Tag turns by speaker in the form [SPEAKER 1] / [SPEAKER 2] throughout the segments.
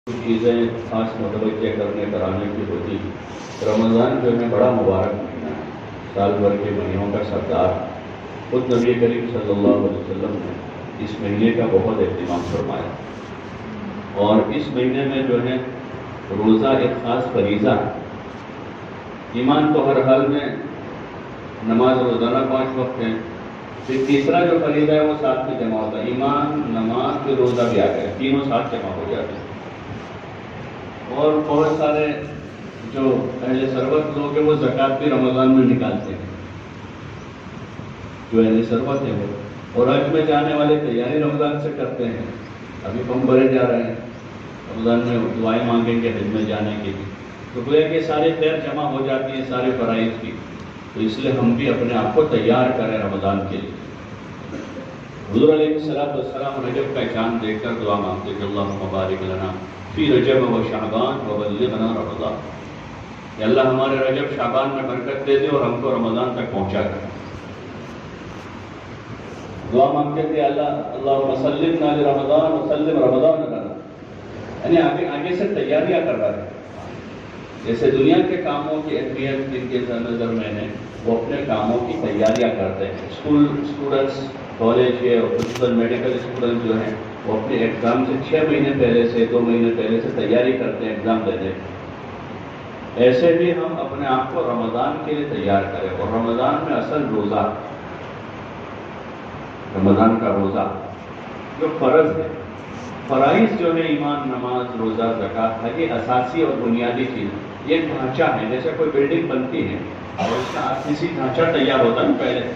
[SPEAKER 1] چیزیں خاص متوجہ کرنے کرانے کی ہوتی ہیں۔ رمضان جو ہے بڑا مبارک مہینہ ہے، سال بھر کے مہینوں کا سردار۔ خود نبی کریم صلی اللہ علیہ وسلم نے اس مہینے کا بہت اہتمام فرمایا، اور اس مہینے میں جو ہے روزہ ایک خاص فریضہ ہے۔ ایمان تو ہر حال میں نماز روزانہ 5 وقت ہے، پھر تیسرا جو فریضہ ہے وہ ساتھ میں جمع ہوتا ہے، ایمان نماز پھر روزہ بھی آ گیا، تینوں ساتھ جمع ہو جاتے ہیں۔ اور بہت سارے جو اہل ثروت لوگ ہیں وہ زکوٰۃ بھی رمضان میں نکالتے ہیں، جو اہل ثروت ہے وہ، اور حج میں جانے والے تیاری رمضان سے کرتے ہیں۔ ابھی فارم بھرے جا رہے ہیں، رمضان میں دعائیں مانگیں گے حج میں جانے کے لیے، تو گویا کہ سارے خیر جمع ہو جاتی ہیں سارے فرائض کی، تو اس لیے ہم بھی اپنے آپ کو تیار کریں رمضان کے لیے۔ حضور علیہ السلام رجب کا چاند دیکھ کر دعا مانگتے کہ اللہم بارک لنا فی رجب و شعبان وبلغنا رمضان، کہ اللہ ہمارے رجب شعبان میں برکت دے دے اور ہم کو رمضان تک پہنچا کر۔ دعا مانگتے تھے اللہم سلمنا لرمضان وسلم رمضان لنا، یعنی آگے سے تیاریاں کر رہا ہے۔ جیسے دنیا کے کاموں کی اہمیت جن کے نظر میں نے وہ اپنے کاموں کی تیاریاں کرتے ہیں۔ اسکول اسٹوڈنٹس، کالج کے اور میڈیکل اسٹوڈنٹ جو ہیں وہ اپنے ایگزام سے 6 مہینے پہلے سے 2 مہینے پہلے سے تیاری کرتے ہیں ایگزام دینے کی۔ ایسے بھی ہم اپنے آپ کو رمضان کے لیے تیار کریں، اور رمضان میں اصل روزہ، رمضان کا روزہ جو فرض ہے، فرائض جو ہے ایمان نماز روزہ زکوٰۃ، یہ اساسی اور بنیادی چیز، یہ ڈھانچہ ہے۔ جیسے کوئی بلڈنگ بنتی ہے اور اس کا اساسی ڈھانچہ تیار ہوتا ہے پہلے،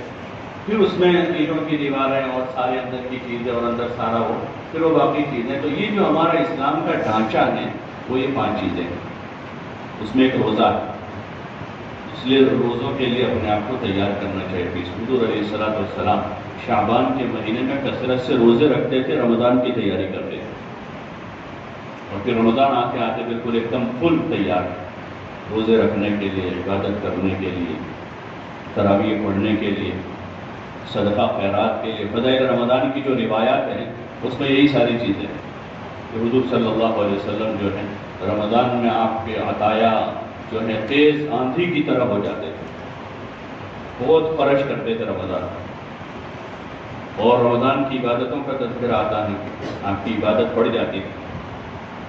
[SPEAKER 1] پھر اس میں اینٹوں کی دیواریں اور سارے اندر کی چیزیں اور اندر سارا ہو، پھر وہ باقی چیزیں۔ تو یہ جو ہمارا اسلام کا ڈھانچہ ہے وہ یہ 5 چیزیں ہیں، اس میں ایک روزہ ہے۔ اس لیے روزوں کے لیے اپنے آپ کو تیار کرنا چاہیے۔ حضور علیہ السلام شعبان کے مہینے میں کثرت سے روزے رکھتے تھے، رمضان کی تیاری کرتے تھے، اور پھر رمضان آتے آتے بالکل ایک دم فل تیار، روزے رکھنے کے لیے، عبادت کرنے کے لیے، تراویح پڑھنے کے لیے، صدقہ خیرات کے لیے۔ فضائل رمضان کی جو روایات ہیں اس میں یہی ساری چیزیں ہیں کہ حضور صلی اللہ علیہ وسلم جو ہے رمضان میں آپ کے عطایا جو ہے تیز آندھی کی طرح ہو جاتے تھے، بہت فرش کرتے تھے رمضان۔ اور رمضان کی عبادتوں کا تذکرہ آتا ہے، آپ کی عبادت بڑھ جاتی تھی،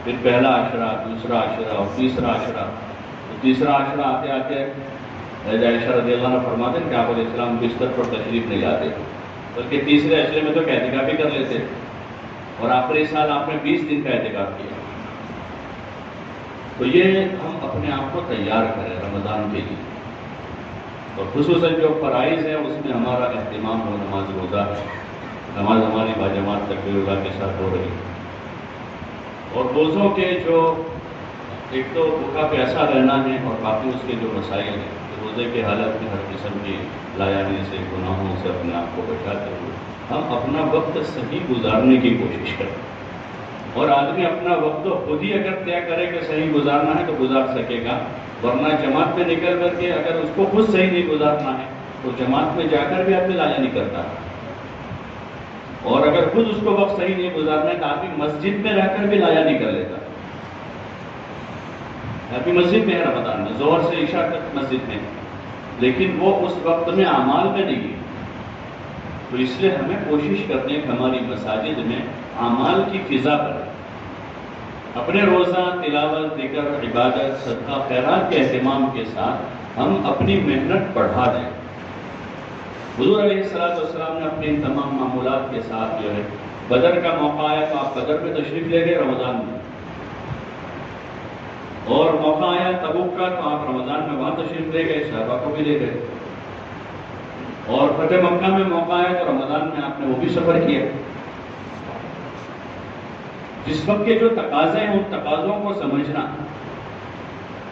[SPEAKER 1] پھر پہلا عشرہ، دوسرا عشرہ اور تیسرا عشرہ۔ تو تیسرا عشرہ آتے آتے عائشہ رضی اللہ عنہ فرماتے ہیں کہ آپ علیہ السلام بستر پر تشریف نہیں لاتے، بلکہ تیسرے عشرے میں تو اعتکاف بھی کر لیتے، اور آخری سال آپ نے 20 دن کا اعتکاف کیا۔ تو یہ ہم اپنے آپ کو تیار کریں رمضان کے لیے، اور خصوصاً جو فرائض ہے اس میں ہمارا اہتمام ہو۔ نماز روزہ ہے، نماز ہماری باجماعت تکبیر اللہ کے ساتھ ہو رہی ہے، اور روزوں کے جو ایک تو بھوکا پیاسا رہنا ہے، اور باقی اس کے جو مسائل ہیں، روزے کے حالت میں ہر قسم کی لایانی سے، گناہوں سے اپنے آپ کو بچاتے ہوئے ہم اپنا وقت صحیح گزارنے کی کوشش کریں۔ اور آدمی اپنا وقت خود ہی اگر طے کرے کہ صحیح گزارنا ہے تو گزار سکے گا، ورنہ جماعت میں نکل کر کے اگر اس کو خود صحیح نہیں گزارنا ہے تو جماعت میں جا کر بھی آدمی لایا نہیں کرتا، اور اگر خود اس کو وقت صحیح نہیں گزارنا ہے تو آدمی مسجد میں رہ کر بھی لایا نہیں کر لیتا۔ ابھی مسجد میں ہے رمضان میں، ظہر سے عشاء تک مسجد میں، لیکن وہ اس وقت میں اعمال میں نہیں ہے۔ تو اس لیے ہمیں کوشش کرتے ہیں کہ ہماری مساجد میں اعمال کی فضا بنے، اپنے روزہ تلاوت ذکر عبادت صدقہ خیرات کے اہتمام کے ساتھ ہم اپنی محنت بڑھا دیں۔ حضور علیہ السلام نے اپنے ان تمام معمولات کے ساتھ جو ہے بدر کا موقع آیا تو آپ بدر میں تشریف لے گئے رمضان میں، اور موقع آیا تبوک کا تو آپ رمضان میں وہاں تشریف لے گئے، صحابہ کو بھی لے گئے، اور فتح مکہ میں موقع آیا تو رمضان میں آپ نے وہ بھی سفر کیا۔ جس وقت کے جو تقاضے ہیں ان تقاضوں کو سمجھنا۔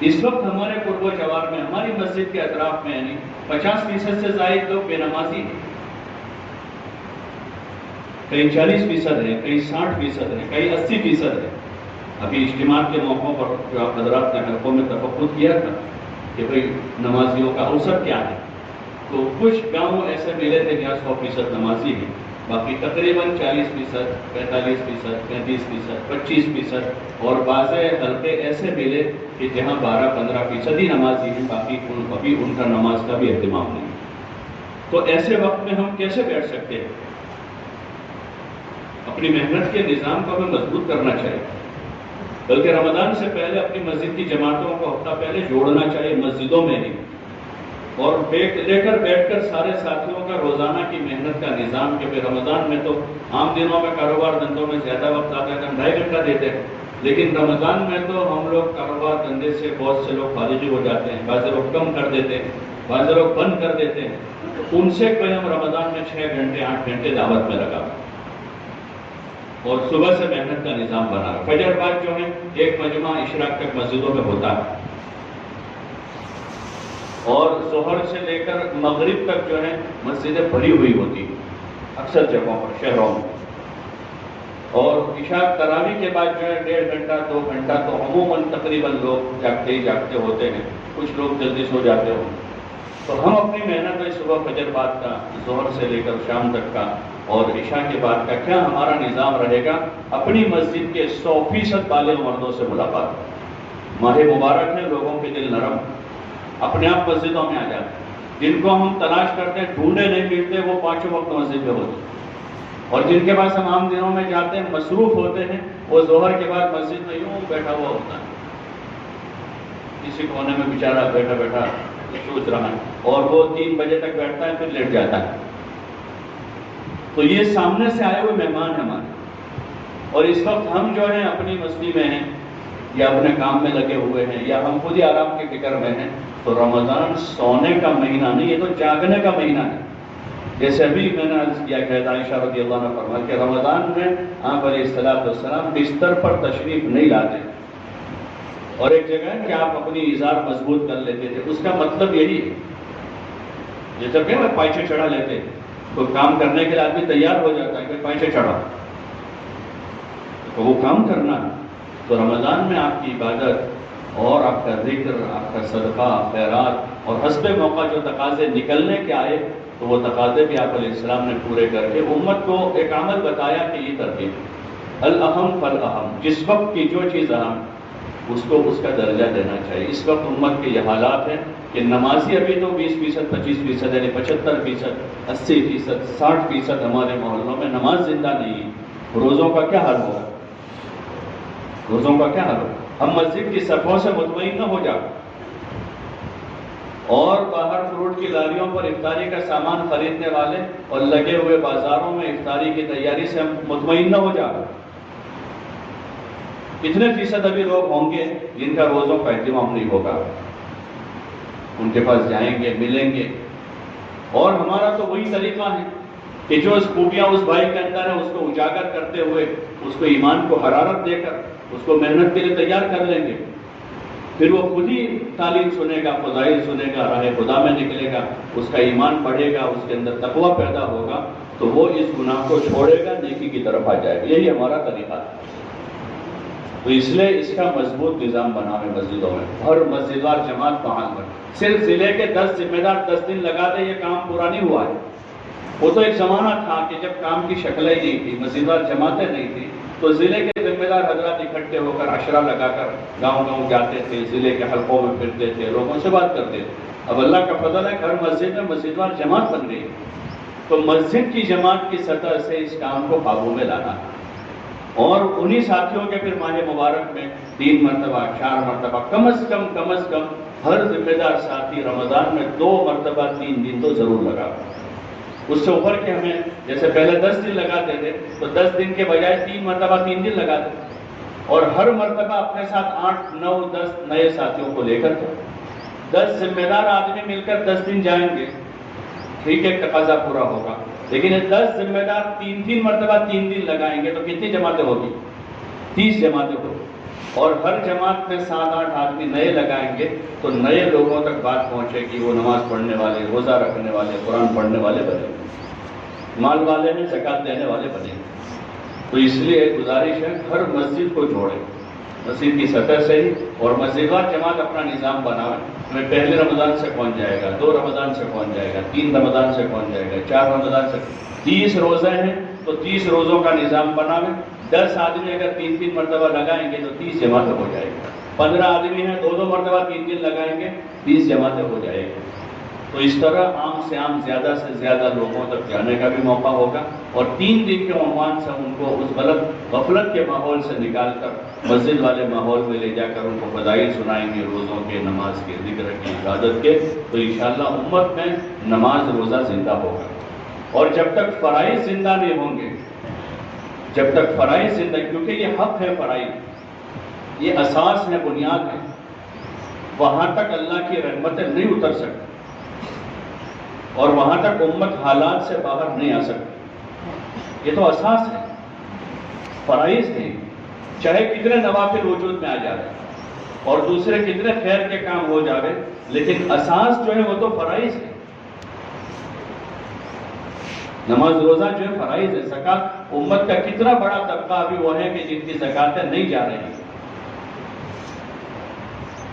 [SPEAKER 1] اس وقت ہمارے قرب و جوار میں، ہماری مسجد کے اطراف میں، یعنی 50% سے زائد لوگ بے نمازی ہیں، کئی 40% ہیں، کئی 60% ہیں، کئی 80% ہیں۔ ابھی اجتماع کے موقعوں پر جو آپ حضرات نے حلقوں میں تفقد کیا تھا کہ بھئی نمازیوں کا اوسط کیا ہے، تو کچھ گاؤں ایسے ملے تھے جہاں 100% نمازی ہیں، باقی تقریباً 40%، 45%، 35%، 25%، اور بعض حلقے ایسے ملے کہ جہاں 12-15% ہی نمازی ہیں، باقی ابھی ان کا نماز کا بھی اہتمام نہیں۔ تو ایسے وقت میں ہم کیسے بیٹھ سکتے ہیں؟ اپنی محنت کے نظام کو ہمیں مضبوط کرنا چاہیے، بلکہ رمضان سے پہلے اپنی مسجد کی جماعتوں کو ہفتہ پہلے جوڑنا چاہیے مسجدوں میں ہی، اور بیٹھ کر سارے ساتھیوں کا روزانہ کی محنت کا نظام، کیونکہ رمضان میں تو عام دنوں میں کاروبار دھندوں میں زیادہ وقت آتا ہے، ہم 2.5 گھنٹہ دیتے ہیں، لیکن رمضان میں تو ہم لوگ کاروبار دھندے سے بہت سے لوگ فارغ ہو جاتے ہیں، بعض لوگ کم کر دیتے ہیں، بعض لوگ بند کر دیتے ہیں، تو ان سے کوئی ہم رمضان میں 6 گھنٹے 8 گھنٹے دعوت میں لگا، اور صبح سے محنت کا نظام بنا رہا۔ فجر بعد جو ہے ایک مجمع اشراق تک مسجدوں میں ہوتا ہے، اور ظہر سے لے کر مغرب تک جو ہے مسجدیں بھری ہوئی ہوتی ہیں اکثر جگہوں پر شہروں میں، اور عشاء تراویح کے بعد جو ہے 1.5 گھنٹہ 2 گھنٹہ تو عموماً تقریباً لوگ جاگتے ہی جاگتے ہوتے ہیں، کچھ لوگ جلدی سو جاتے ہوں، تو ہم اپنی محنت میں صبح فجر بعد کا، ظہر سے لے کر شام تک کا، اور عشاء کے بعد کا کیا ہمارا نظام رہے گا؟ اپنی مسجد کے 100% بالغ مردوں سے ملاقات۔ ماہ مبارک ہے، لوگوں کے دل نرم، اپنے آپ مسجدوں میں آ جاتے ہیں، جن کو ہم تلاش کرتے ہیں ڈھونڈے نہیں ملتے، وہ 5 وقت مسجد میں ہوتے ہیں، اور جن کے پاس ہم عام دنوں میں جاتے ہیں مصروف ہوتے ہیں، وہ ظہر کے بعد مسجد میں یوں بیٹھا ہوا ہوتا ہے، کسی کونے میں بیچارہ بیٹھا بیٹھا سوچ رہا ہے، اور وہ 3 بجے تک بیٹھتا ہے پھر لیٹ جاتا ہے۔ تو یہ سامنے سے آئے ہوئے مہمان ہیں ہمارے، اور اس وقت ہم جو ہیں اپنی مستی میں ہیں، یا اپنے کام میں لگے ہوئے ہیں، یا ہم خود ہی آرام کی فکر میں ہیں، تو رمضان سونے کا مہینہ نہیں، یہ تو جاگنے کا مہینہ ہے۔ جیسے ابھی میں نے عرض کیا کہ عائشہ رضی اللہ عنہ فرمایا کہ رمضان میں آپ علیہ السلام بستر پر تشریف نہیں لاتے، اور ایک جگہ ہے کہ آپ اپنی ازار مضبوط کر لیتے تھے، اس کا مطلب یہی ہے، جیسے کہ وہ پائچے چڑھا لیتے، کوئی کام کرنے کے لیے آدمی تیار ہو جاتا ہے کہ پائچے چڑھا، تو وہ کام کرنا ہے۔ تو رمضان میں آپ کی عبادت اور آپ کا ذکر، آپ کا صدقہ، خیرات، اور حسب موقع جو تقاضے نکلنے کے آئے، تو وہ تقاضے بھی آپ علیہ السلام نے پورے کر کے امت کو ایک عمل بتایا کہ یہ ترتیب الاہم فالاہم، جس وقت کی جو چیز اہم اس کو اس کا درجہ دینا چاہیے۔ اس وقت امت کے یہ حالات ہیں کہ نمازی ابھی تو 20%، 25%، یعنی 75%، 80%، 60% ہمارے محلوں میں نماز زندہ نہیں ہے۔ روزوں کا کیا حال ہوگا؟ روزوں کا کیا حال ہوگا؟ ہم مسجد کی صفوں سے مطمئن نہ ہو جائیں، اور باہر فروٹ کی لاریوں پر افطاری کا سامان خریدنے والے اور لگے ہوئے بازاروں میں افطاری کی تیاری سے ہم مطمئن نہ ہو جائیں۔ کتنے فیصد ابھی لوگ ہوں گے جن کا روزوں کا اہتمام نہیں ہوگا؟ ان کے پاس جائیں گے، ملیں گے، اور ہمارا تو وہی طریقہ ہے کہ جو خوبیاں اس بھائی کے اندر ہیں اس کو اجاگر کرتے ہوئے، اس کو ایمان کو حرارت دے کر اس کو محنت کے لیے تیار کر لیں گے، پھر وہ خود ہی تعلیم سنے گا، فضائل سنے گا، راہ خدا میں نکلے گا، اس کا ایمان بڑھے گا، اس کے اندر تقویٰ پیدا ہوگا، تو وہ اس گناہ کو چھوڑے گا، نیکی کی طرف آ جائے گا۔ یہی ہمارا طریقہ ہے۔ تو اس لیے اس کا مضبوط نظام بنا ہے مسجدوں میں، ہر مسجد وار جماعت بحال کر، صرف ضلع کے 10 ذمہ دار 10 دن لگا دے، یہ کام پورا نہیں ہوا ہے۔ وہ تو ایک زمانہ تھا کہ جب کام کی شکلیں نہیں تھی، مسجد وار جماعتیں نہیں تھی، تو ضلع کے ذمہ دار حضرات اکٹھے ہو کر عشرہ لگا کر گاؤں گاؤں جاتے تھے، ضلع کے حلقوں میں پھرتے تھے، لوگوں سے بات کرتے تھے۔ اب اللہ کا فضل ہے ہر مسجد میں مسجد وار جماعت بن گئی، تو مسجد کی جماعت کی سطح سے اس کام کو قابو میں لانا، اور انہی ساتھیوں کے پھر ماہ مبارک میں 3 مرتبہ 4 مرتبہ کم از کم ہر ذمہ دار ساتھی رمضان میں 2 مرتبہ 3 دن تو ضرور لگا۔ اس سے اوپر کے ہمیں جیسے پہلے 10 دن لگاتے تھے، تو 10 دن کے بجائے 3 مرتبہ 3 دن لگاتے، اور ہر مرتبہ اپنے ساتھ 8، 9، 10 نئے ساتھیوں کو لے کر 10 ذمہ دار آدمی مل کر 10 دن جائیں گے، ٹھیک ہے، تقاضا پورا ہوگا، لیکن یہ 10 ذمہ دار 3 مرتبہ 3 دن لگائیں گے تو کتنی جماعتیں ہوگی؟ 30 جماعتیں ہوگی، اور ہر جماعت میں 7-8 آدمی نئے لگائیں گے، تو نئے لوگوں تک بات پہنچے گی، وہ نماز پڑھنے والے، روزہ رکھنے والے، قرآن پڑھنے والے بنے، مال والے ہیں، زکوٰۃ دینے والے بنے۔ تو اس لیے ایک گزارش ہے، ہر مسجد کو جوڑیں، مسجد کی سطح سے ہی، اور مسجد وار جماعت اپنا نظام بنائیں، ہمیں پہلے رمضان سے کون جائے گا، 2 رمضان سے کون جائے گا، 3 رمضان سے کون جائے گا، 4 رمضان سے، 30 روزے ہیں تو 30 روزوں کا نظام بناوے. 10 آدمی اگر 3 مرتبہ لگائیں گے تو 30 جماعتیں ہو جائے گی. 15 آدمی ہیں 2 مرتبہ 3 لگائیں گے 30 جماعتیں ہو جائے گی. تو اس طرح عام سے عام زیادہ سے زیادہ لوگوں تک جانے کا بھی موقع ہوگا اور 3 دن کے عنوان سے ان کو اس غفلت کے ماحول سے نکال کر مسجد والے ماحول میں لے جا کر ان کو فضائل سنائیں گے روزوں کے, نماز کے, ذکر کی, عبادت کے. تو انشاءاللہ امت میں نماز روزہ زندہ ہوگا. اور جب تک فرائض زندہ نہیں ہوں گے, جب تک فرائض زندہ, کیونکہ یہ حق ہے فرائض, یہ اساس ہے, بنیاد ہے, وہاں تک اللہ کی رحمتیں نہیں اتر سکتی اور وہاں تک امت حالات سے باہر نہیں آ سکتی. یہ تو اساس ہے, فرائض ہیں, چاہے کتنے نوافل وجود میں آ جائے اور دوسرے کتنے خیر کے کام ہو جاوے, لیکن اساس جو ہے وہ تو فرائض ہے. نماز روزہ جو ہے فرائض ہے. زکوٰۃ امت کا کتنا بڑا طبقہ ابھی وہ ہے کہ جن کی زکوٰتیں نہیں جا رہی ہیں.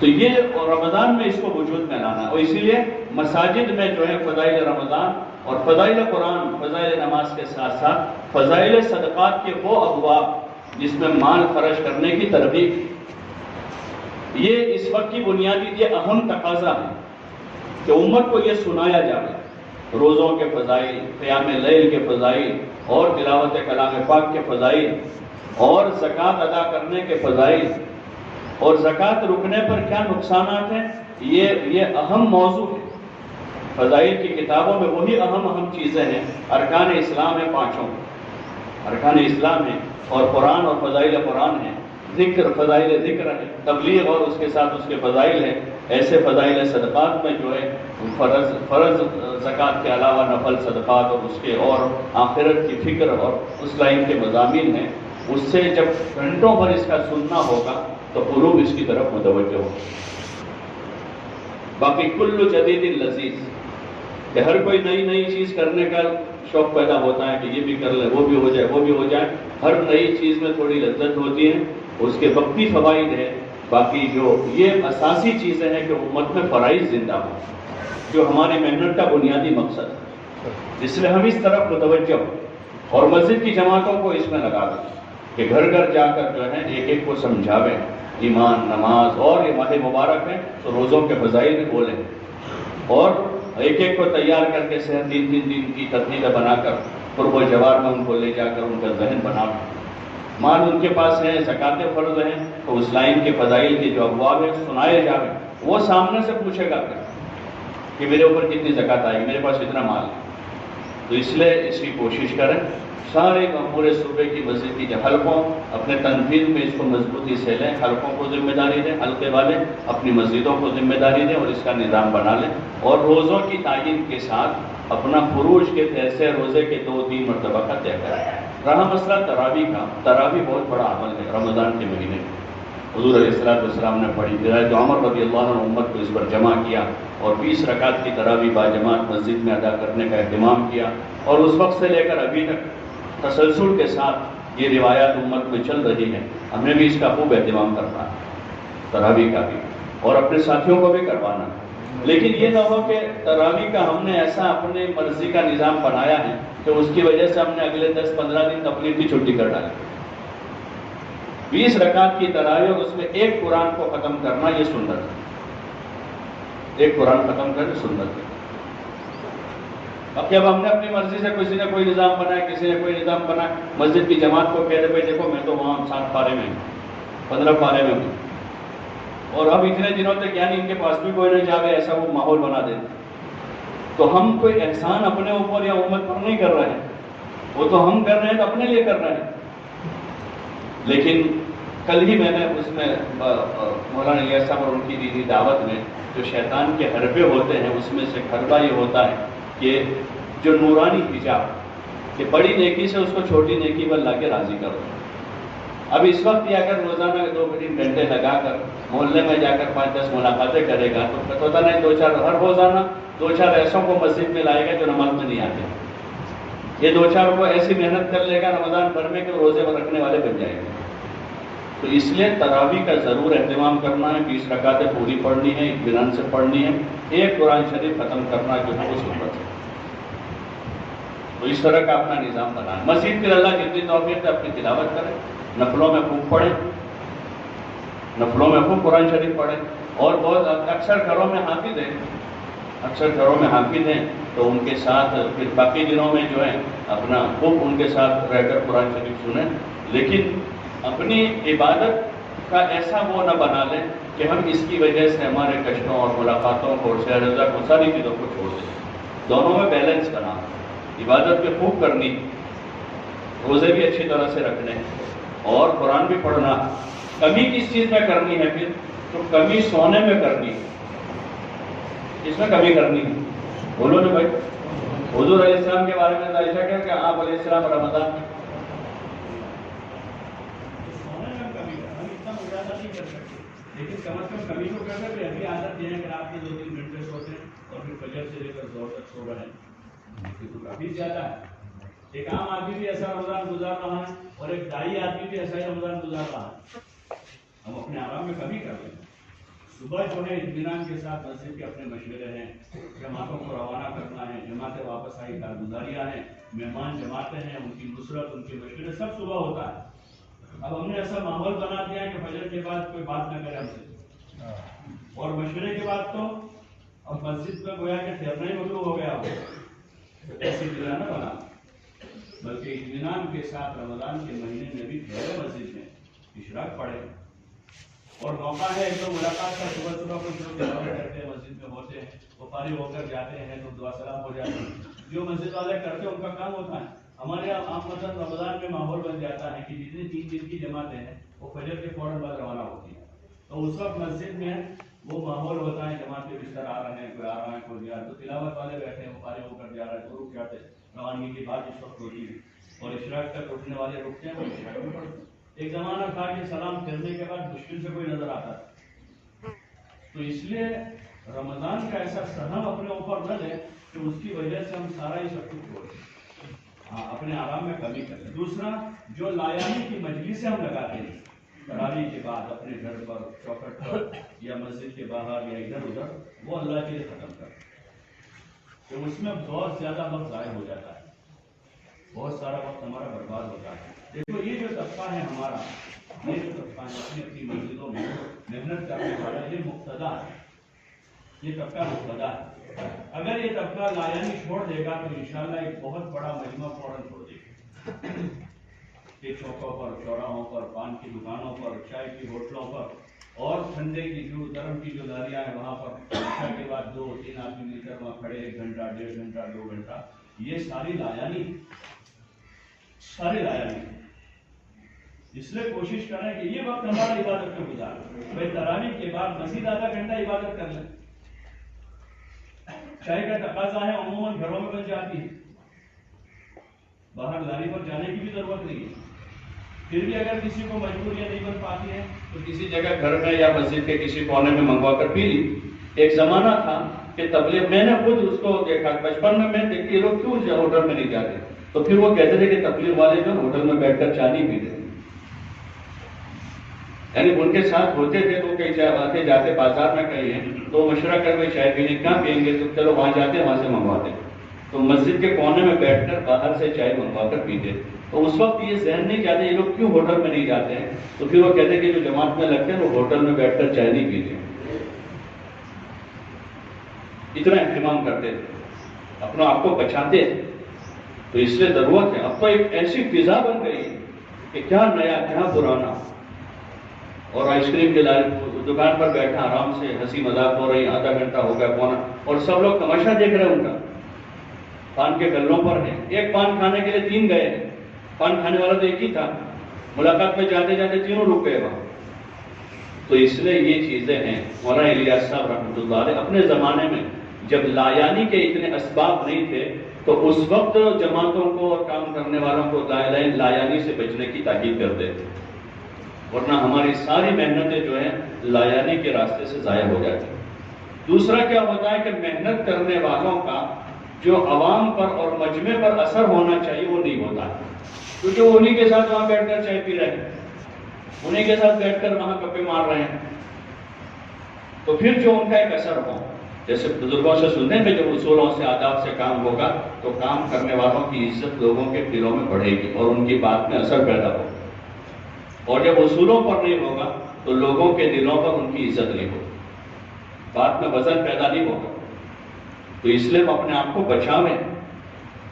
[SPEAKER 1] تو یہ رمضان میں اس کو وجود میں لانا, اور اسی لیے مساجد میں جو ہے فضائل رمضان اور فضائل قرآن, فضائل نماز کے ساتھ ساتھ فضائل صدقات کے وہ ابواب جس میں مال خرچ کرنے کی ترغیب, یہ اس وقت کی بنیادی یہ اہم تقاضا ہے کہ امت کو یہ سنایا جائے. روزوں کے فضائل, قیام لیل کے فضائل اور تلاوت کلام پاک کے فضائل اور زکوٰۃ ادا کرنے کے فضائل اور زکوٰۃ رکنے پر کیا نقصانات ہیں, یہ اہم موضوع ہے. فضائل کی کتابوں میں وہی اہم چیزیں ہیں. ارکان اسلام ہیں 5 ارکان اسلام ہیں, اور قرآن اور فضائل قرآن ہیں, ذکر, فضائل ذکر ہے, تبلیغ اور اس کے ساتھ اس کے فضائل ہیں. ایسے فضائل صدقات میں جو ہے فرض زکوٰۃ کے علاوہ نفل صدقات اور اس کے اور آخرت کی فکر اور اس لائن کے مضامین ہیں. اس سے جب گھنٹوں بھر اس کا سننا ہوگا تو قلوب اس کی طرف متوجہ ہو. باقی کل جدید لذیذ, کہ ہر کوئی نئی چیز کرنے کا شوق پیدا ہوتا ہے کہ یہ بھی کر لے, وہ بھی ہو جائے, وہ بھی ہو جائے. ہر نئی چیز میں تھوڑی لذت ہوتی ہے, اس کے وقتی فوائد ہیں. باقی جو یہ اساسی چیزیں ہیں کہ امت میں فرائض زندہ ہو, جو ہماری محنت کا بنیادی مقصد ہے. اس لیے ہم اس طرف متوجہ ہوں اور مسجد کی جماعتوں کو اس میں لگا دیں کہ گھر گھر جا کر جو ہے ایک کو سمجھاویں ایمان, نماز, اور یہ ماہ مبارک ہے تو روزوں کے فضائل بھی بولیں, اور ایک کو تیار کر کے 3 دن کی ترتیبیں بنا کر قرب و جوار میں ان کو لے جا کر ان کا ذہن بنا. مال ان کے پاس ہے, زکوٰۃ فرض ہیں, تو اس لائن کے فضائل کے جو ابواب ہیں سنائے جاویں. وہ سامنے سے پوچھے گا کہ میرے اوپر کتنی زکوٰۃ آئے گی, میرے پاس اتنا مال ہے. تو اس لیے اس کی کوشش کریں سارے پورے صوبے کی مسجد کی حلقوں اپنے تنفیذ میں اس کو مضبوطی سے لیں, حلقوں کو ذمہ داری دیں, حلقے والے اپنی مسجدوں کو ذمہ داری دیں اور اس کا نظام بنا لیں. اور روزوں کی تعین کے ساتھ اپنا فروج کے ایسے روزے کے 2-3 مرتبہ کا طے کریں. رہا مسئلہ تراویح کا, تراویح بہت بڑا عمل ہے رمضان کے مہینے میں. حضور علیہ السلام نے پڑھی, حضرت عمر رضی اللہ عنہ امت کو اس پر جمع کیا اور 20 رکعت کی تراویح باجماعت مسجد میں ادا کرنے کا اہتمام کیا. اور اس وقت سے لے کر ابھی تک تسلسل کے ساتھ یہ روایات امت میں چل رہی ہیں. ہمیں بھی اس کا خوب اہتمام کرنا ہے, تراویح کا بھی, اور اپنے ساتھیوں کو بھی کروانا. لیکن یہ نہ ہو کہ تراویح کا ہم نے ایسا اپنے مرضی کا نظام بنایا ہے کہ اس کی وجہ سے ہم نے اگلے 10-15 دن تقریب کی چھٹی کر ڈالی. 20 رکعت کی تراویح اور اس میں ایک قرآن کو ختم کرنا یہ سنت ہے. ایک قرآن ختم کرنا سنت ہے. اب جب ہم نے اپنی مرضی سے کسی نے کوئی نظام بنایا, کسی نے کوئی نظام بنایا, مسجد کی جماعت کو کہہ دے بھائی دیکھو میں تو وہاں 7 پارے میں 15 پارے میں ہوں, اور اب اتنے دنوں تک یعنی ان کے پاس بھی کوئی نہیں جاوے, ایسا وہ ماحول بنا دیتے. تو ہم کوئی احسان اپنے اوپر یا امت پر نہیں کر رہے ہیں, وہ تو ہم کر رہے ہیں تو اپنے لیے کر رہے ہیں. لیکن کل ہی میں نے اس میں مولانا الیاس صاحب اور ان کی دی دعوت میں جو شیطان کے حربے ہوتے ہیں اس میں سے حربہ یہ ہوتا ہے کہ جو نورانی حجاب, کہ بڑی نیکی سے اس کو چھوٹی نیکی پر لا کے راضی کرو. اب اس وقت یہ اگر روزانہ 2-3 گھنٹے لگا کر محلے میں جا کر 5-10 ملاقاتیں کرے گا تو ہوتا نہیں 2-4 ہر روزانہ 2-4 ایسوں کو مسجد میں لائے گا جو نماز میں نہیں آتے. یہ 2-4 کو ایسی محنت کر لے گا رمضان بھر میں کہ روزے میں رکھنے والے بن جائیں گے. تو اس لیے تراویح کا ضرور اہتمام کرنا ہے. 20 رکعتیں پوری پڑھنی ہے, اطمینان سے پڑھنی ہے. ایک قرآن شریف ختم کرنا جو ہے وہ سنت ہے. تو اس طرح کا اپنا نظام بنا. مسجد پھر اللہ جتنی توفیق ہے اپنی تلاوت کریں, نفلوں میں خوب پڑھیں, نفلوں میں خوب قرآن شریف پڑھیں. اور بہت اکثر گھروں میں حافظ ہیں, اکثر گھروں میں حافظ ہیں, تو ان کے ساتھ پھر باقی دنوں میں جو ہے اپنا خوب ان کے ساتھ رہ کر قرآن شریف سنیں. لیکن اپنی عبادت کا ایسا وہ نہ بنا لیں کہ ہم اس کی وجہ سے ہمارے کشتوں اور ملاقاتوں کو اور سیر و ذکر کو ساری چیزوں کو چھوڑ دیں. دونوں میں بیلنس کرنا, عبادت بھی خوب کرنی, روزے بھی اچھی طرح سے رکھنے, اور قرآن بھی پڑھنا. کمی کس چیز میں کرنی ہے پھر؟ تو کمی سونے میں کرنی ہے. اس میں کمی کرنی ہے. بولو نا بھائی. حضور علیہ السلام کے بارے میں عائشہ کہا کہ آپ علیہ السلام رمضان میں سونے میں کمی کرنا, ہم اتنا مجاہدہ نہیں کر سکتے, لیکن کم از کم کمی تو کر سکتے. ابھی عادت یہ ہے کہ رات کے 2-3 گھنٹے سوتے ہیں اور پھر فجر سے لے کر زور تک سو رہے ہیں, یہ تو کافی زیادہ ہے. ایک عام آدمی بھی ایسا رمضان گزار رہا ہے اور ایک دائی آدمی بھی ایسا ہی رمضان گزار رہا ہے. ہم اپنے آرام میں کمی کر لیں. صبح جو ہے اطمینان کے ساتھ مسجد کے اپنے مشورے ہیں, جماعتوں کو روانہ کرنا ہے, جماعتیں واپس آئی, کارگزاریاں ہیں, مہمان جماعتیں ہیں, ان کی نصرت, ان کے مشورے سب صبح ہوتا ہے. اب ہم نے ایسا ماحول بنا دیا ہے کہ فجر کے بعد کوئی بات نہ کرے ہم سے, اور مشورے کے بعد تو اب مسجد میں گویا کہ ٹھہرنا ہی مطلوب ہو گیا. ایسی طرح نہ بنا, بلکہ اطمینان کے ساتھ رمضان کے مہینے میں بھی ٹھہرے مسجد میں, اشراق پڑھے. اور موقع ہے ایک تو ملاقات کا, صبح صبح کچھ لوگ تلاوت کرتے ہیں, مسجد میں ہوتے ہیں, وہ فارغ ہو کر جاتے ہیں تو دعا سلام ہو جاتے ہیں. جو مسجد والے کرتے ہیں ان کا کام ہوتا ہے. ہمارے یہاں عام مثلاً رمضان میں ماحول بن جاتا ہے کہ جتنی 3 دن کی جماعتیں ہیں وہ فجر کے فوراً بعد روانہ ہوتی ہیں, تو اس وقت مسجد میں وہ ماحول ہوتا ہے, جماعت کے بستر آ رہے ہیں, کوئی آ رہا ہے, کوئی جا رہا ہے, تو تلاوت والے بیٹھے ہیں, وہ فارغ ہو کر جا رہے ہیں تو رک جاتے ہیں. روانگی کی بات اس وقت ہوتی ہے, اور اشراق تک اٹھنے والے رکتے ہیں, وہ اشراق بھی پڑھتے ہیں. ایک زمانہ تھا کہ سلام پھیرنے کے بعد مشکل سے کوئی نظر آتا تھا. تو اس لیے رمضان کا ایسا سہم اپنے اوپر نہ لے کہ اس کی وجہ سے ہم سارا ہی سب کچھ چھوڑ دیں. ہاں, اپنے آرام میں کمی کریں. دوسرا, جو لایانی کی مجلسیں ہم لگاتے ہیں تراویح کے بعد اپنے گھر پر, چوکھٹ پر, یا مسجد کے باہر, یا ادھر ادھر, وہ اللہ کے لیے ختم کریں. تو اس میں بہت زیادہ وقت ضائع ہو جاتا ہے, بہت سارا وقت ہمارا برباد ہوتا ہے. دیکھو یہ جو طبقہ ہے ہمارا, یہ جو طبقہ ہے اپنی اپنی مسجدوں میں محنت کرنے والا, یہ مقتدا ہے, یہ طبقہ مقتدا ہے. اگر یہ طبقہ لایانی چھوڑ دے گا تو انشاءاللہ ایک بہت بڑا مجمع فوراً چھوڑ دے گا. کہ چوکوں پر, چوراہوں پر, پان کی دکانوں پر, چائے کی ہوٹلوں پر, اور ٹھنڈے کی جو گرم کی جو داریاں ہیں وہاں پر عشاء کے بعد 2-3 آدمی مل کر وہاں کھڑے 1 گھنٹہ, 1.5 گھنٹہ, 2 گھنٹہ, یہ ساری لایانی, ساری لایانی. اس لیے کوشش کریں کہ یہ وقت ہمارا عبادت میں گزاریں. بھائی تراویح کے بعد مزید آدھا گھنٹہ عبادت کر لیں. چائے کا تقاضا ہے, عموماً گھروں میں بن جاتی ہے, باہر لاری پر جانے کی بھی ضرورت نہیں ہے. پھر بھی اگر کسی کو مجبوریاں نہیں بن پاتی ہے تو کسی جگہ گھر میں یا مسجد کے کسی کونے میں منگوا کر پی لی. ایک زمانہ تھا کہ تبلیغ, میں نے خود اس کو دیکھا, بچپن میں دیکھتی, یہ لوگ کیوں ہوٹل میں نہیں جاتے, تو پھر وہ کہتے تھے کہ تبلیغ والے جو ہوٹل میں بیٹھ کر چائے نہیں پیتے, یعنی ان کے ساتھ ہوتے تھے تو کہیں آتے جاتے بازار میں کہیں ہیں تو مشورہ کر کے چائے پینے کہاں پئیں گے, تو چلو وہاں جاتے ہیں, وہاں سے منگواتے. تو مسجد کے کونے میں بیٹھ کر باہر سے چائے منگوا کر پیتے. تو اس وقت یہ ذہن نہیں چاہتے یہ لوگ کیوں ہوٹل میں نہیں جاتے ہیں, تو پھر وہ کہتے ہیں کہ جو جماعت میں لگتے ہیں وہ ہوٹل میں بیٹھ کر چائے نہیں پیتے. اتنا اہتمام کرتے تھے, اپنا آپ کو بچاتے تھے. تو اس لیے ضرورت ہے, اب تو ایک ایسی فضا بن گئی کہ کیا نیا کیا پرانا, اور آئس کریم کے دکان پر بیٹھا آرام سے ہنسی مذاق ہو رہی, آدھا گھنٹہ ہو گیا پونا, اور سب لوگ تماشا دیکھ رہے ہیں ان کا. پان کے گلوں پر ہیں, ایک پان کھانے کے لیے 3 گئے ہیں, پان کھانے والا تو ایک ہی تھا, ملاقات میں جاتے جاتے تینوں رک گئے وہاں. تو اس لیے یہ چیزیں ہیں. مولانا الیاس صاحب رحمۃ اللہ علیہ اپنے زمانے میں جب لایانی کے اتنے اسباب نہیں تھے تو اس وقت جماعتوں کو اور کام کرنے والوں کو لایانی سے بچنے کی تاکید کرتے تھے, ورنہ ہماری ساری محنتیں جو ہیں لایانی کے راستے سے ضائع ہو جاتی ہیں. دوسرا کیا ہوتا ہے کہ محنت کرنے والوں کا جو عوام پر اور مجمع پر اثر ہونا چاہیے وہ نہیں ہوتا, کیونکہ وہ انہی کے ساتھ وہاں بیٹھ کر چائے پی رہے ہیں, انہی کے ساتھ بیٹھ کر وہاں گپے مار رہے ہیں. تو پھر جو ان کا ایک اثر ہو, جیسے بزرگوں سے سنتے ہیں کہ جب اصولوں سے آداب سے کام ہوگا تو کام کرنے والوں کی عزت لوگوں کے دلوں میں بڑھے گی اور ان کی بات میں اثر پیدا ہوگا، اور جب اصولوں پر نہیں ہوگا تو لوگوں کے دلوں پر ان کی عزت نہیں ہوگی، بات میں وزن پیدا نہیں ہوگا۔ تو اس لیے ہم اپنے آپ کو بچاویں،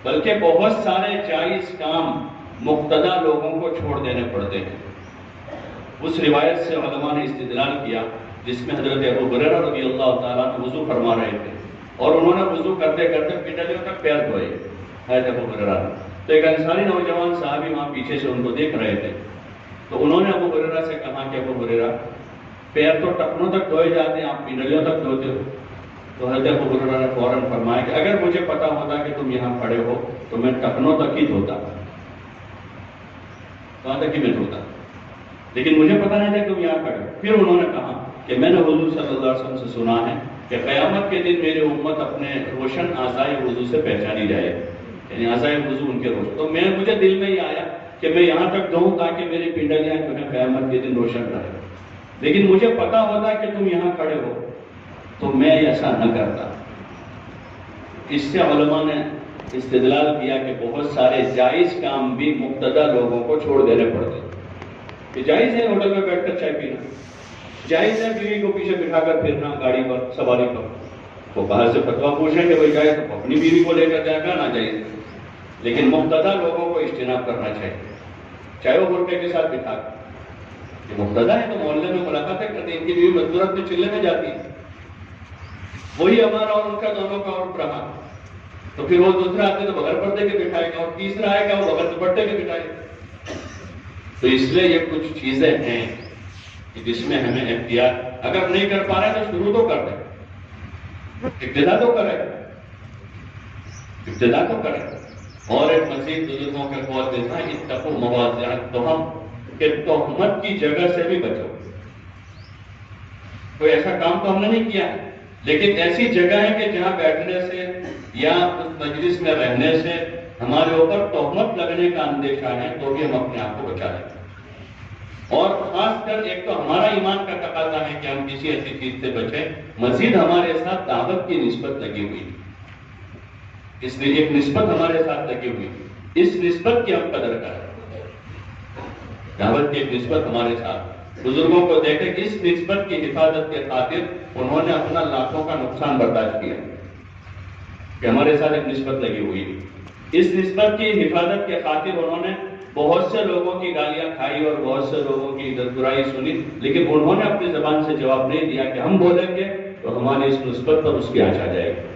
[SPEAKER 1] بلکہ بہت سارے جائز کام مقتدی لوگوں کو چھوڑ دینے پڑتے ہیں۔ اس روایت سے علماء نے استدلال کیا جس میں حضرت ابو ہریرہ رضی اللہ تعالیٰ عنہ وضو فرما رہے تھے اور انہوں نے وضو کرتے کرتے پنڈلیوں تک پیر دھوئے حضرت ابو ہریرہ، تو ایک انصاری نوجوان صحابی وہاں پیچھے سے ان کو دیکھ رہے تھے، تو انہوں نے ابو ہریرہ سے کہا کہ ابو ہریرہ، پیر تو ٹخنوں تک دھوئے جاتے ہیں، آپ پنڈلیوں تک دھوتے ہو؟ تو حضرت ابو ہریرہ نے فوراً فرمایا کہ اگر مجھے پتا ہوتا کہ تم یہاں کھڑے ہو تو میں ٹخنوں تک ہی دھوتا، وہاں تک ہی میں دھوتا، لیکن مجھے پتا نہیں تھا کہ تم یہاں کھڑے ہو۔ پھر انہوں نے کہا کہ میں نے حضور صلی اللہ علیہ وسلم سے سنا ہے کہ قیامت کے دن میری امت اپنے روشن اعضائے وضو سے پہچانی جائے، یعنی اعضائے وضو ان کے روشن، تو مجھے دل میں یہ آیا کہ میں یہاں تک دھوؤں تاکہ میری پنڈلیاں جو ہے قیامت کے دن روشن رہے، لیکن مجھے پتا ہوتا کہ تم یہاں کھڑے ہو تو میں ایسا نہ کرتا۔ اس سے علماء نے استدلال کیا کہ بہت سارے جائز کام بھی مقتدی لوگوں کو چھوڑ دینے پڑتے ہیں۔ یہ جائز ہے ہوٹل میں بیٹھ کر چائے پینا، جائز ہے بیوی کو پیچھے بٹھا کر پھرنا گاڑی پر سواری پر، وہ باہر سے فتویٰ پوچھیں کہ بھائی جائز تو اپنی بیوی کو لے کر جائے گا، نہ جائز، لیکن مقتدی لوگوں کو اجتناب کرنا چاہیے، چاہے وہ برقعے کے ساتھ بٹھا کر، یہ مقتدی ہے تو محلے میں ملاقاتیں کرتے ہیں، ان کی بیوی مزدورت میں چلے میں جاتی ہے، وہی ہمارا اور ان کا دونوں کا عرف رہا، تو پھر وہ دوسرا آتے تو بغیر پردے کے بٹھائے گا، اور تیسرا آئے گا وہ بغیر دوپٹے کے بٹھائے گا۔ تو اس لیے یہ کچھ چیزیں ہیں کہ جس میں ہمیں احتیاط، اگر نہیں کر پا رہے تو شروع تو کر دیں، ابتدا تو کریں، ابتدا تو کریں۔ اور ایک مزید بزرگوں کے قول دیتا ہے اتقوا مواضع التہم، کہ تہمت کی جگہ سے بھی بچو۔ کوئی ایسا کام تو ہم نے نہیں کیا ہے، لیکن ایسی جگہ ہے کہ جہاں بیٹھنے سے یا اس مجلس میں رہنے سے ہمارے اوپر تہمت لگنے کا اندیشہ ہے، تو بھی ہم اپنے آپ کو بچا لیں۔ اور خاص کر ایک تو ہمارا ایمان کا تقاضا ہے کہ ہم کسی ایسی چیز سے بچیں، مزید ہمارے ساتھ دعوت کی نسبت لگی ہوئی، اس لیے ایک نسبت ہمارے ساتھ لگی ہوئی، اس نسبت کی ہم قدر کریں، دعوت کی ایک نسبت ہمارے ساتھ، بزرگوں کو دیکھیں کہ اس نسبت کی حفاظت کے خاطر انہوں نے اپنا لاکھوں کا نقصان برداشت کیا کہ ہمارے ساتھ ایک نسبت لگی ہوئی، اس نسبت کی حفاظت کے خاطر انہوں نے بہت سے لوگوں کی گالیاں کھائی اور بہت سے لوگوں کی عزت برائی سنی، لیکن انہوں نے اپنی زبان سے جواب نہیں دیا کہ ہم بولیں گے تو ہماری اس نسبت پر اس کی آنچ آ جائے گی۔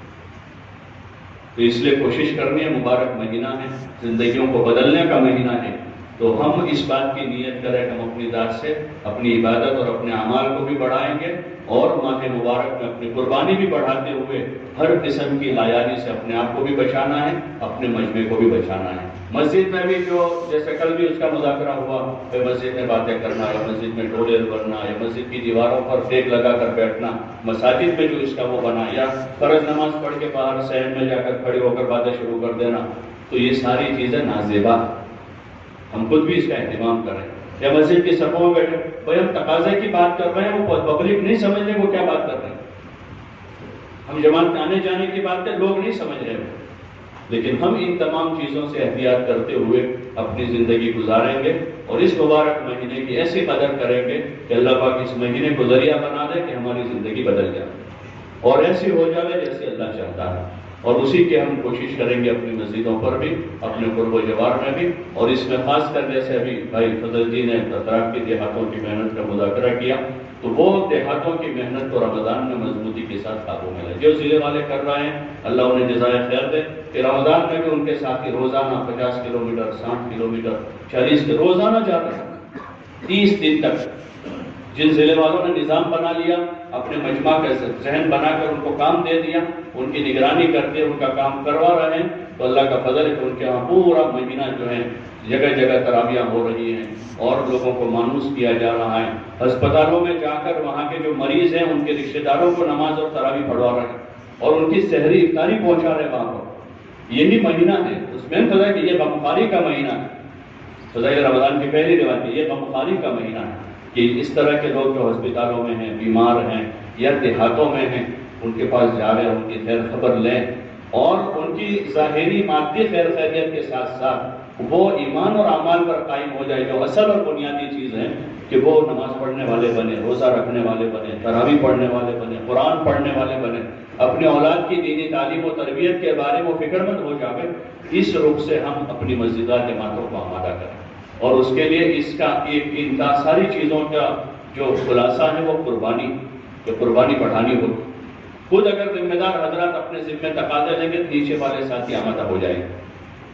[SPEAKER 1] تو اس لیے کوشش کرنی ہے، مبارک مہینہ ہے، زندگیوں کو بدلنے کا مہینہ ہے، تو ہم اس بات کی نیت کریں کہ ہم اپنی ذات سے اپنی عبادت اور اپنے اعمال کو بھی بڑھائیں گے، اور ماہ مبارک میں اپنی قربانی بھی بڑھاتے ہوئے ہر قسم کی لایانی سے اپنے آپ کو بھی بچانا ہے، اپنے مجمع کو بھی بچانا ہے۔ مسجد میں بھی جو جیسے کل بھی اس کا مذاکرہ ہوا کہ مسجد میں باتیں کرنا یا مسجد میں ڈولے بننا یا مسجد کی دیواروں پر ٹیک لگا کر بیٹھنا، مساجد میں جو اس کا وہ بنا، یا فرض نماز پڑھ کے باہر صحن میں جا کر کھڑے ہو کر باتیں شروع کر دینا، تو یہ ساری چیزیں نازیبا، ہم خود بھی اس کا اہتمام کریں۔ یا مسجد کی صفوں میں بیٹھے، بھائی ہم تقاضے کی بات کر رہے ہیں، وہ پبلک نہیں سمجھ رہے وہ کیا بات کر رہے ہیں، ہم جماعت میں آنے جانے کی بات ہے، لوگ نہیں سمجھ رہے، لیکن ہم ان تمام چیزوں سے احتیاط کرتے ہوئے اپنی زندگی گزاریں گے، اور اس مبارک مہینے کی ایسی قدر کریں گے کہ اللہ پاک اس مہینے کو ذریعہ بنا دے کہ ہماری زندگی بدل جائے اور ایسی ہو جائے جیسے اللہ چاہتا ہے، اور اسی کی ہم کوشش کریں گے اپنی مسجدوں پر بھی، اپنے قرب و جوار میں بھی، اور اس میں خاص کر جیسے ابھی بھائی فضل جی نے اطراف کی دیہاتوں کی محنت کا مذاکرہ کیا، تو وہ دیہاتوں کی محنت کو رمضان میں مضبوطی کے ساتھ قابو میں لے، جو ضلع والے کر رہے ہیں اللہ انہیں جزائے خیر دے، کہ رمضان میں بھی ان کے ساتھی روزانہ 50 کلومیٹر 60 کلومیٹر 40 روزانہ جا رہے ہیں 30 دن تک۔ جن ضلع والوں نے نظام بنا لیا، اپنے مجمع کا ذہن بنا کر ان کو کام دے دیا، ان کی نگرانی کرتے ان کا کام کروا رہے ہیں، تو اللہ کا فضل ہے کہ ان کے یہاں پورا مہینہ جو ہے جگہ جگہ تراویاں ہو رہی ہیں اور لوگوں کو مانوس کیا جا رہا ہے، ہسپتالوں میں جا کر وہاں کے جو مریض ہیں ان کے رشتہ داروں کو نماز اور تراویح پڑھوا رہے ہیں، اور ان کی سحری افطاری پہنچا رہے ہیں وہاں پر۔ یہی مہینہ ہے، اس میں پتہ ہے کہ یہ غمخواری کا مہینہ ہے، فضائل رمضان کی پہلی روایت ہے، یہ غمخواری کا مہینہ ہے کہ اس طرح کے لوگ جو ہسپتالوں میں ہیں، بیمار ہیں یا دیہاتوں میں ہیں، ان کے پاس جا رہے ہیں، ان کی خیر خبر لیں، اور ان کی ظاہری مادی خیر خیریت کے ساتھ ساتھ وہ ایمان اور اعمال پر قائم ہو جائے، جو اصل اور بنیادی چیز ہے کہ وہ نماز پڑھنے والے بنے، روزہ رکھنے والے بنے، تراویح پڑھنے والے بنے، قرآن پڑھنے والے بنے، اپنے اولاد کی دینی تعلیم و تربیت کے بارے میں فکر مند ہو جائے۔ اس رخ سے ہم اپنی مسجدات جماعتوں کو آمادہ کریں، اور اس کے لیے اس کا ان ساری چیزوں کا جو خلاصہ ہے وہ قربانی بڑھانی ہوگی۔ خود اگر ذمہ دار حضرات اپنے ذمہ تقاضے لیں گے تو نیچے والے ساتھی آمادہ ہو جائیں گے،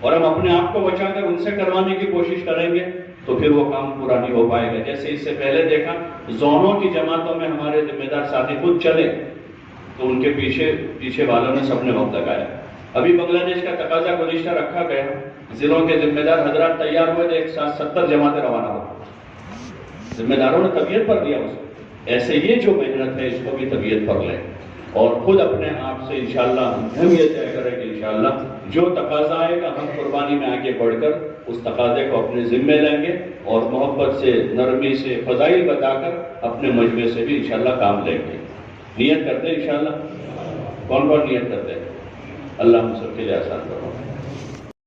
[SPEAKER 1] اور ہم اپنے آپ کو بچا کر ان سے کروانے کی کوشش کریں گے تو پھر وہ کام پورا نہیں ہو پائے گا۔ جیسے اس سے پہلے دیکھا، زونوں کی جماعتوں میں ہمارے ذمہ دار ساتھی خود چلے تو ان کے پیچھے والوں نے سب نے وقت لگایا۔ ابھی بنگلہ دیش کا تقاضا گزشتہ رکھا گیا، ضلعوں کے ذمہ دار حضرات تیار ہوئے تو ایک ساتھ 70 جماعتیں روانہ ہو، ذمہ داروں نے طبیعت پر دیا اس کو۔ ایسے یہ جو محنت ہے اس کو بھی طبیعت پر لیں، اور خود اپنے آپ سے انشاءاللہ ہم یہ طے کریں کہ انشاءاللہ جو تقاضا آئے گا ہم قربانی میں آگے بڑھ کر اس تقاضے کو اپنے ذمے لیں گے، اور محبت سے، نرمی سے، فضائل بتا کر اپنے مجموعے سے بھی انشاءاللہ کام لیں گے۔ نیت کرتے ہیں انشاءاللہ؟ کون کون نیت کرتے ہیں؟ اللہ ہم سب کے لیے آسان کرو۔